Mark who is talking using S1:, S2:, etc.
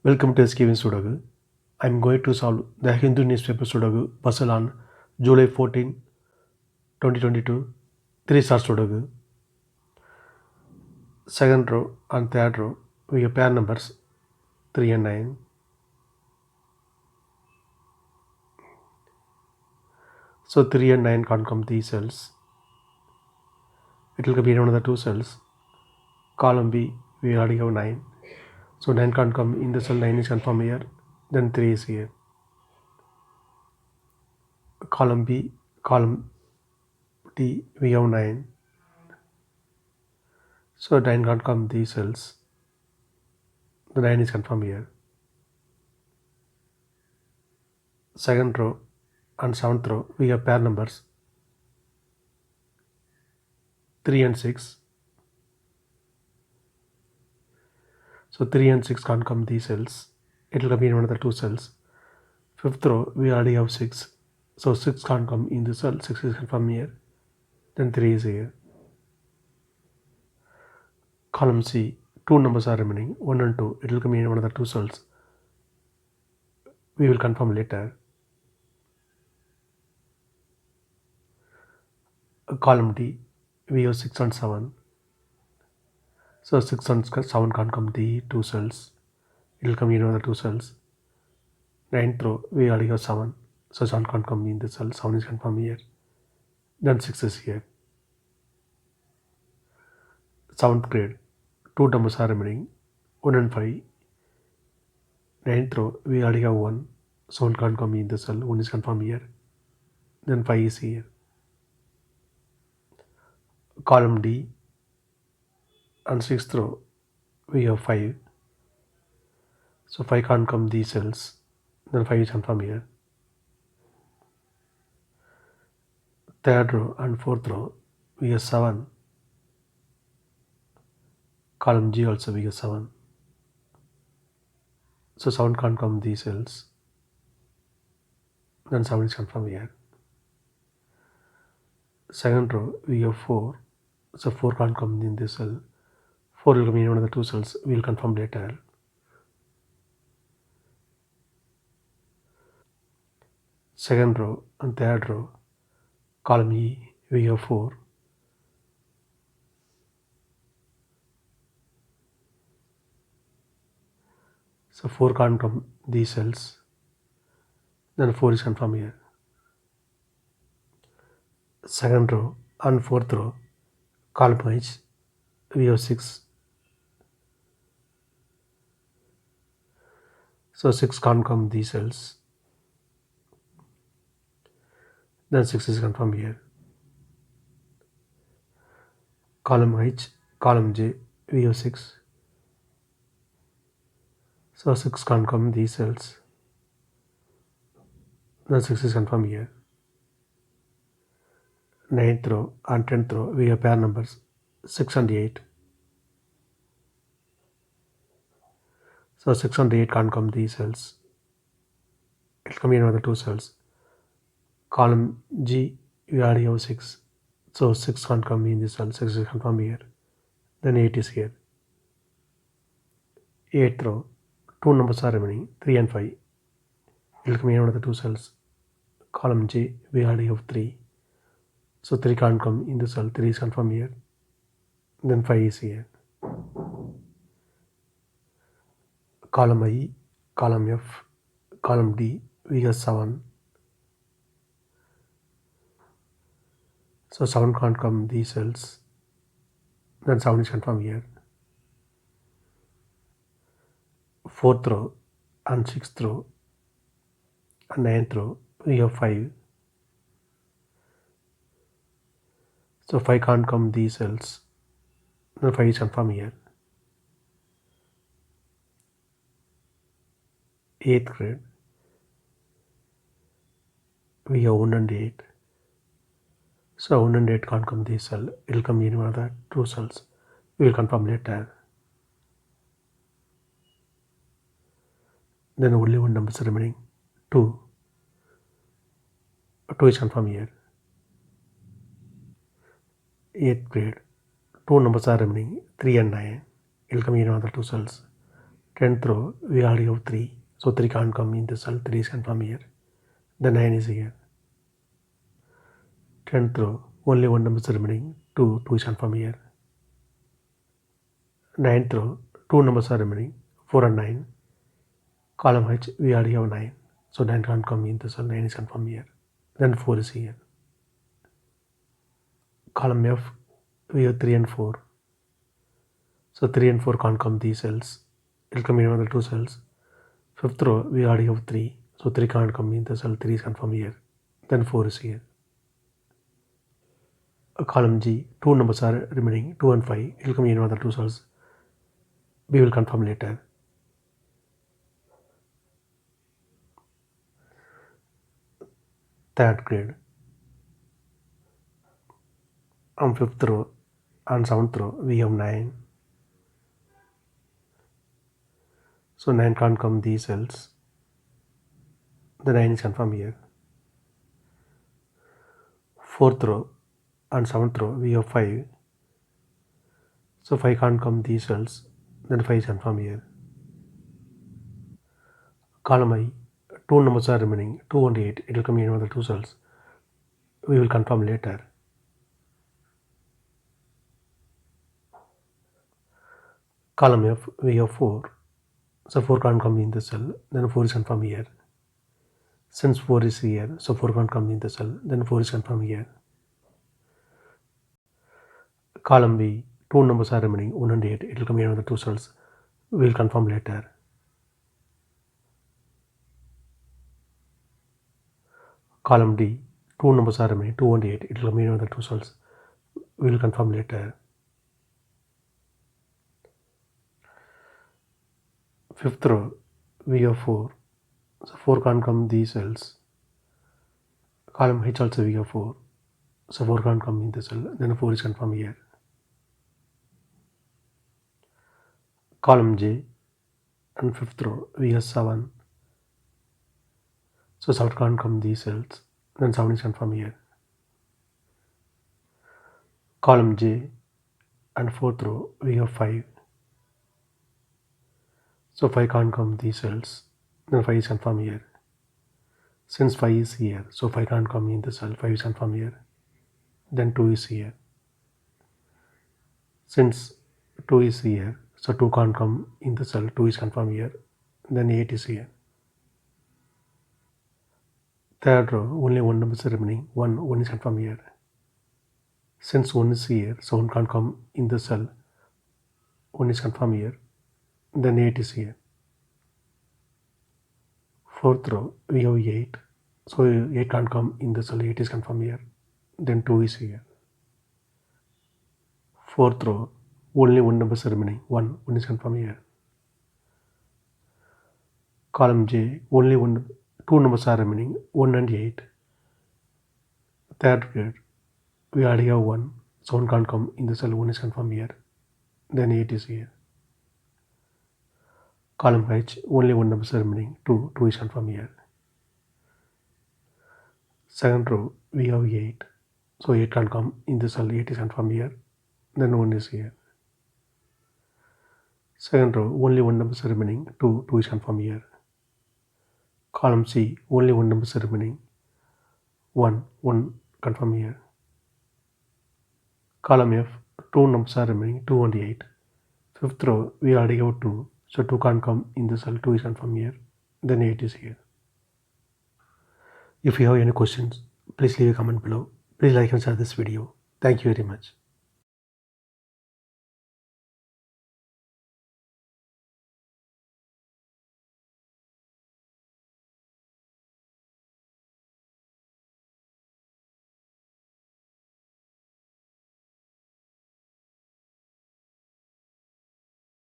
S1: Welcome to SkVm Sudoku. I'm going to solve the Hindu newspaper Sudoku puzzle on July 14, 2022. 3-star Sudoku. Second row and third row, we have pair numbers 3 and 9. So 3 and 9 can't come these cells. It will be one of the two cells. Column B, we already have 9. So 9 can't come in the cell, 9 is confirmed here. Then 3 is here. Column B, column D, we have 9. So 9 can't come these cells. The 9 is confirmed here. Second row and seventh row, we have pair numbers 3 and 6. So 3 and 6 can't come these cells. It will come in one of the two cells. Fifth row, we already have 6. So 6 can't come in the cell. 6 is confirmed here. Then 3 is here. Column C, two numbers are remaining, 1 and 2. It will come in one of the two cells. We will confirm later. Column D, we have 6 and 7. So 6 and 7 can't come the two cells. It will come in one of the two cells. Ninth row, we already have 7. So 7 can't come in the cell. 7 is confirmed here. Then 6 is here. 7th grade, two numbers are remaining, 1 and 5. Ninth row, we already have 1. So 1 can't come in the cell. 1 is confirmed here. Then 5 is here. Column D and 6th row, we have 5. So 5 can't come these cells. Then 5 is confirmed here. Third row and fourth row, we have 7. Column G also we have 7. So 7 can't come these cells. Then 7 is confirmed here. Second row, we have 4. So 4 can't come in this cell. 4 will come in one of the two cells. We will confirm later. Second row and third row, column E, we have 4. So 4 can't come these cells. Then 4 is confirmed here. Second row and fourth row, column H, we have 6. So 6 can't come these cells. Then 6 is confirmed here. Column H, column J, we have 6. So 6 can't come these cells. Then 6 is confirmed here. 9th row and 10th row, we have pair numbers 6 and 8. So 6 and 8 can't come these cells. It will come in another two cells. Column G, we already have 6. So 6 can't come in this cell. 6 is confirmed here. Then 8 is here. 8th row, two numbers are remaining, 3 and 5. It will come in one of the two cells. Column J, we already have 3. So 3 can't come in the cell. 3 is confirmed here. Then 5 is here. Column I, column F, column D, we have 7. So 7 can't come these cells. Then 7 is confirmed here. 4th row and 6th row and 9th row, we have 5. So 5 can't come these cells. Then 5 is confirmed here. 8th grade, we have 1 and 8. So 1 and 8 can't come this cell. It will come in one of the two cells. We will confirm later. Then only one number is remaining, 2. 2 is confirmed here. 8th grade, two numbers are remaining, 3 and 9. It will come in one of the two cells. 10th row, we already have 3. So 3 can't come in the cell, 3 is confirmed here. The 9 is here. 10th row, only one number is remaining, 2 is confirmed here. 9th row, 2 numbers are remaining, 4 and 9. Column H, we already have 9. So 9 can't come in the cell, 9 is confirmed here. Then 4 is here. Column F, we have 3 and 4. So 3 and 4 can't come these cells. It will come in another 2 cells. 5th row, we already have 3. So 3 can't come in the cell, 3 is confirmed here. Then 4 is here. Column G, 2 numbers are remaining, 2 and 5. It will come in another 2 cells. We will confirm later. Third grade. On 5th row and 7th row, we have 9. So 9 can't come these cells. The 9 is confirmed here. 4th row and 7th row, we have 5. So 5 can't come these cells. Then 5 is confirmed here. Column I, 2 numbers are remaining, 2 and 8. It will come in another 2 cells. We will confirm later. Column F, we have 4. So 4 can't come in the cell. Then 4 is confirmed here. Since 4 is here, so 4 can't come in the cell. Then 4 is confirmed here. Column B, 2 numbers are remaining, 1 and 8. It will come in another 2 cells. We will confirm later. Column D, 2 numbers are remaining, 2 and 8. It will come in another 2 cells. We will confirm later. 5th row, we have 4. So 4 can't come these cells. Column H also we have 4. So 4 can't come in the cell. Then 4 is confirmed here. Column J and 5th row, we have 7. So 7 can't come these cells. Then 7 is confirmed here. Column J and 4th row, we have 5. So 5 can't come these cells. Then 5 is confirmed here. Since 5 is here, so 5 can't come in the cell. 5 is confirmed here. Then 2 is here. Since 2 is here, so 2 can't come in the cell. 2 is confirmed here. Then 8 is here. Third row, only one number is remaining. 1 is confirmed here. Since 1 is here, so 1 can't come in the cell. 1 is confirmed here. Then 8 is here. Fourth row, we have 8. So 8 can't come in the cell. 8 is confirmed here. Then 2 is here. Fourth row, only one number is remaining. 1 is confirmed here. Column J, only 2 numbers are remaining, 1 and 8. Third grade, we already have 1. So 1 can't come in the cell. 1 is confirmed here. Then 8 is here. Column H, only one number is remaining, 2 is confirmed here. Second row, we have 8. So 8 can't come in the cell. 8 is confirmed here. Then 1 is here. Second row, only one number is remaining, 2 is confirmed here. Column C, only one number is remaining, 1 confirmed here. Column F, 2 numbers are remaining, 2 and 8. Fifth row, we already have 2. So 2 can't come in the cell. 2 is confirmed here. Then 8 is here. If you have any questions, please leave a comment below. Please like and share this video. Thank you very much.